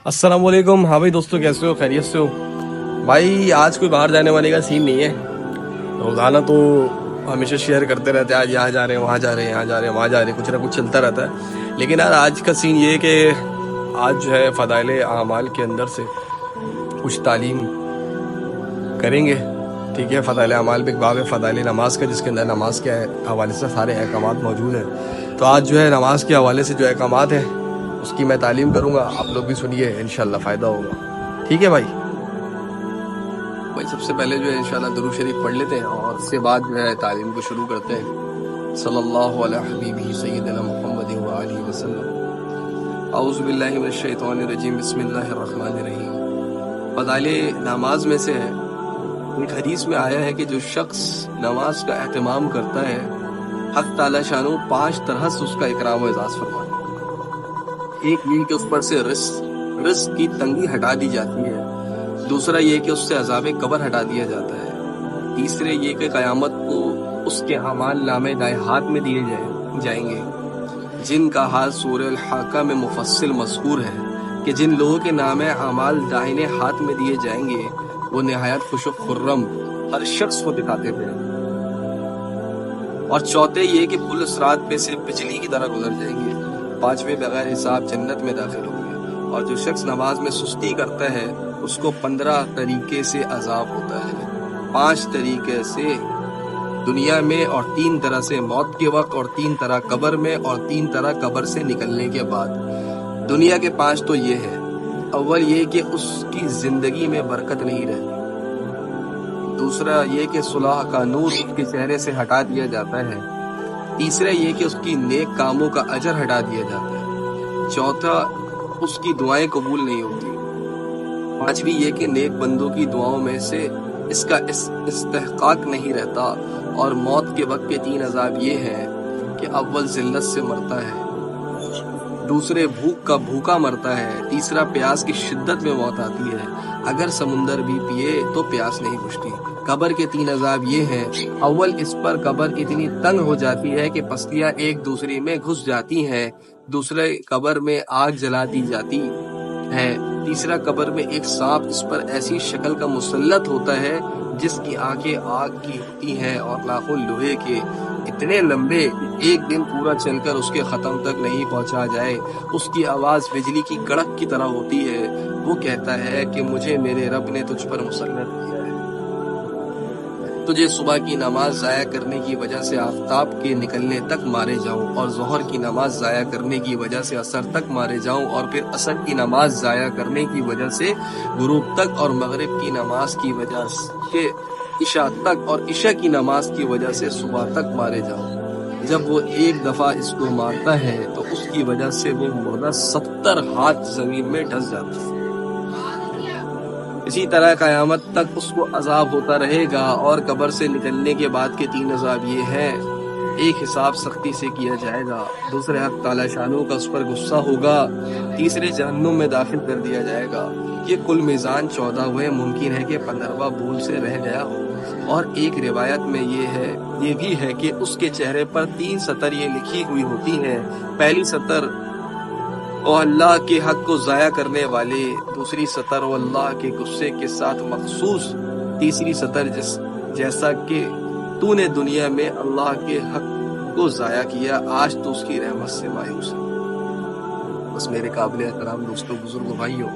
अस्सलाम वालेकुम। हाँ भाई दोस्तों, कैसे हो? खैरियत से हो? भाई आज कोई बाहर जाने वाले का सीन नहीं है। रोज़ाना तो हमेशा शेयर करते रहते हैं, आज यहाँ जा रहे हैं, वहाँ जा रहे हैं, यहाँ जा रहे हैं, वहाँ जा रहे हैं, कुछ ना कुछ चलता रहता है। लेकिन यार आज का सीन ये है कि आज जो है फ़दाइल आमाल के अंदर से कुछ तालीम करेंगे। ठीक है, फ़दाइल आमाल में एक बाब है फ़दाइल नमाज का, जिसके अंदर नमाज के हवाले से सारे अहकामात मौजूद हैं। तो आज जो है नमाज के हवाले से जो अहकामात हैं उसकी मैं तालीम करूँगा, आप लोग भी सुनिए, इंशाल्लाह फ़ायदा होगा। ठीक है भाई सबसे पहले जो है इंशाल्लाह दुरूद शरीफ पढ़ लेते हैं और उसके बाद जो है तालीम को शुरू करते हैं। सल्लल्लाहु अला हबीबिही सय्यिदना मुहम्मद व आलिहि वसल्लम। औज़ु बिल्लाहि मिनश शैतानिर रजीम, बिस्मिल्लाहिर रहमानिर रहीम। फ़दाइल नमाज में से है, एक हदीस में आया है कि जो शख्स नमाज का एहतमाम करता है, हक़ ताला शानो 5 तरह से उसका इकराम व इज़ाज़ फरमाता है। एक ये कि उस पर से रिस्क की तंगी हटा दी जाती है। दूसरा ये कि उससे अज़ाबे कब्र हटा दिया जाता है। तीसरे ये कि क़यामत को उसके अमाल नामे दाएं हाथ में दिए जाएंगे, जिनका हाल सूरह अल-हाक़ा में मुफस्सिल मज़कूर है कि जिन लोगों के नामे अमाल दाहिने हाथ में दिए जाएंगे वो निहायत खुश व खुर्रम हर शख्स को दिखाते थे। और चौथे ये कि पुल सिरात पे से बिजली की तरह गुजर जाएंगे। पांचवें बगैर हिसाब जन्नत में दाखिल होंगे। और जो शख्स नमाज में सुस्ती करता है उसको 15 तरीके से अजाब होता है। 5 तरीके से दुनिया में और 3 तरह से मौत के वक्त और 3 तरह कब्र में और 3 तरह कब्र से निकलने के बाद। दुनिया के 5 तो ये है। अव्वल ये कि उसकी जिंदगी में बरकत नहीं रहती। दूसरा ये कि सुलह का नूर उसके चेहरे से हटा दिया जाता है। तीसरा ये कि उसकी नेक कामों का अजर हटा दिया जाता है। चौथा उसकी दुआएं कबूल नहीं होती। पांचवी ये कि नेक बंदों की दुआओं में से इसका इस्तेहकाक नहीं रहता। और मौत के वक्त के 3 अजाब ये हैं कि अव्वल जिल्लत से मरता है, दूसरे भूख का भूखा मरता है, तीसरा प्यास की शिद्दत में मौत आती है, अगर समुंदर भी पिए तो प्यास नहीं बुझती। कब्र के 3 अजाब ये हैं। अव्वल इस पर कब्र इतनी तंग हो जाती है कि पसलियां एक दूसरे में घुस जाती हैं। दूसरे कब्र में आग जला दी जाती है। तीसरा कब्र में एक सांप इस पर ऐसी शक्ल का मुसल्लत होता है जिसकी आंखें आग की होती हैं और नाखून लोहे के, इतने लंबे एक दिन पूरा चलकर उसके खत्म तक नहीं पहुंचा जाए। उसकी आवाज बिजली की कड़क की तरह होती है। वो कहता है कि मुझे मेरे रब ने तुझ पर मुसल्लत किया है। तुझे सुबह की नमाज जाया करने की वजह से आफताब के निकलने तक मारे जाऊं, और जोहर की नमाज जाया करने की वजह से असर तक मारे जाऊं, और फिर असर की नमाज जाया करने की वजह से गुरूब तक, और मगरिब की नमाज की वजह से इशा तक, और इशा की नमाज की वजह से सुबह तक मारे जाऊं। जब वो एक दफा इसको मारता है तो उसकी वजह से वो मुर्दा 70 हाथ जमीन में ढस जाता है। इसी तरह क़यामत तक उसको अजाब होता रहेगा। और कब्र से निकलने के बाद के 3 अजाब ये हैं। एक, हिसाब सख्ती से किया जाएगा। दूसरे, हक़ ताला शानो का उस पर गुस्सा होगा। तीसरे, जहन्नुम में दाखिल कर दिया जाएगा। ये कुल मीज़ान 14 हुए। मुमकिन है कि 15वां भूल से रह गया हो। और एक रिवायत में ये भी है कि उसके चेहरे पर 3 सतर ये लिखी हुई होती हैं। पहली सतर, ओ अल्लाह के हक को ज़ाया करने वाले। दूसरी सतर, ओ अल्लाह के गुस्से के साथ मखसूस। तीसरी सतर, जैसा कि तूने दुनिया में अल्लाह के हक को ज़ाया किया, आज तो उसकी रहमत से मायूस है। बस मेरे काबिल एहतराम दोस्तों, बुजुर्गों, भाइयों,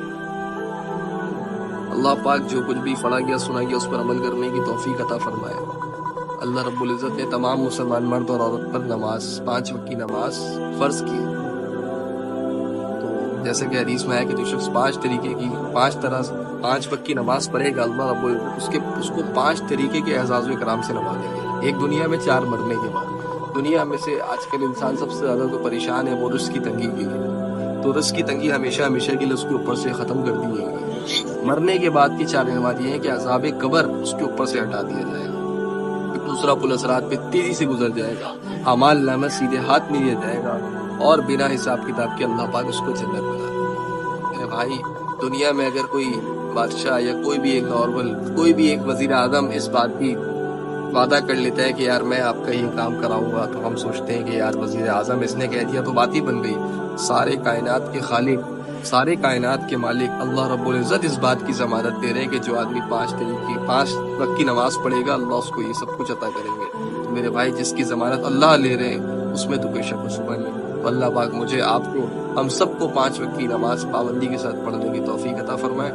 अल्लाह पाक जो कुछ भी पढ़ा गया सुना गया उस पर अमल करने की तौफीक अता फरमाए। अल्लाह रब्बुल इज़्ज़त ने तमाम मुसलमान मर्द और औरत पर नमाज, 5 वक्त की नमाज फ़र्ज की। तो जैसे कि हदीस में है कि जो शख्स 5 वक्त की नमाज पढ़ेगा, अल्लाह रब्बुल इज़्ज़त उसको 5 तरीके के एजाज़ व इकराम से नवाजेंगे। एक दुनिया में, 4 मरने के बाद। दुनिया में से आजकल इंसान सबसे ज़्यादा जो परेशान है वो रिस्क की तंगी के लिए। तो रिस्क की तंगी हमेशा हमेशा के लिए उसके ऊपर से ख़त्म कर दी जाएगी। मरने के बाद की 4 नमाज ये है कि अज़ाब कब्र उसके ऊपर से हटा दिया जाएगा। दूसरा, पुल सिरात पे तेजी से गुजर जाएगा। अमाल नामा सीधे हाथ में लिया जाएगा और बिना हिसाब किताब के अल्लाह पाक उसको जन्नत में डालेगा। भाई, दुनिया में अगर कोई बादशाह या कोई भी एक वजीर आजम इस बात की वादा कर लेता है कि यार मैं आपका ये काम कराऊंगा, तो हम सोचते हैं कि यार वजीर आजम इसने कह दिया तो बात ही बन गई। सारे कायनात के खालिक سارے کائنات کے مالک اللہ رب العزت اس بات کی ضمانت دے رہے ہیں کہ جو آدمی 5 وقت کی نماز پڑھے گا اللہ اس کو یہ سب کچھ عطا کریں گے۔ تو میرے بھائی جس کی ضمانت اللہ لے رہے ہیں اس میں تو کوئی شک و شبہ نہیں۔ تو اللہ پاک مجھے آپ کو ہم سب کو 5 وقت کی نماز پابندی کے ساتھ پڑھنے کی توفیق عطا فرمائے۔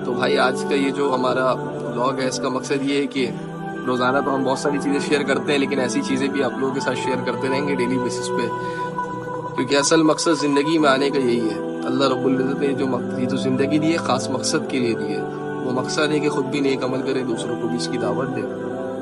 تو بھائی آج کا یہ جو ہمارا بلاگ ہے اس کا مقصد یہ ہے کہ روزانہ تو ہم بہت ساری چیزیں شیئر کرتے ہیں لیکن ایسی چیزیں بھی آپ لوگوں کے ساتھ شیئر کرتے رہیں گے ڈیلی بیسس پہ، کیونکہ اصل مقصد زندگی میں آنے کا یہی ہے۔ اللہ رب العزت نے جو زندگی دی ہے خاص مقصد کے لیے دی ہے، وہ مقصد ہے کہ خود بھی نیک عمل کرے، دوسروں کو بھی اس کی دعوت دے۔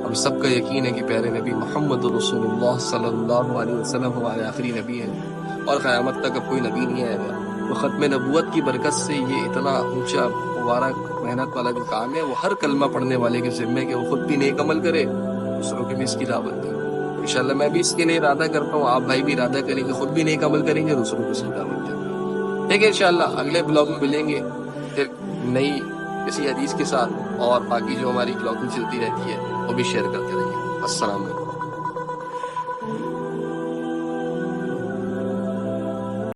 ہم سب کا یقین ہے کہ پیارے نبی محمد رسول اللہ صلی اللہ علیہ وسلم ہمارے آخری نبی ہیں اور قیامت تک اب کوئی نبی نہیں آئے گا۔ وہ ختم نبوت کی برکت سے یہ اتنا اونچا مبارک محنت والا جو کام ہے وہ ہر کلمہ پڑھنے والے کے ذمے کہ وہ خود بھی نیک عمل کرے، دوسروں کو بھی اس کی دعوت دے۔ انشاءاللہ میں بھی اس کے لیے ارادہ کرتا ہوں، آپ بھائی بھی ارادہ کریں گے، خود بھی نیک عمل کریں گے، دوسروں کو اس کی دعوت دیں گے۔ ٹھیک ہے، انشاءاللہ اگلے بلاگ میں ملیں گے پھر نئی کسی حدیث کے ساتھ، اور باقی جو ہماری بلاگنگ چلتی رہتی ہے وہ بھی شیئر کرتے رہیں گے۔ السلام علیکم۔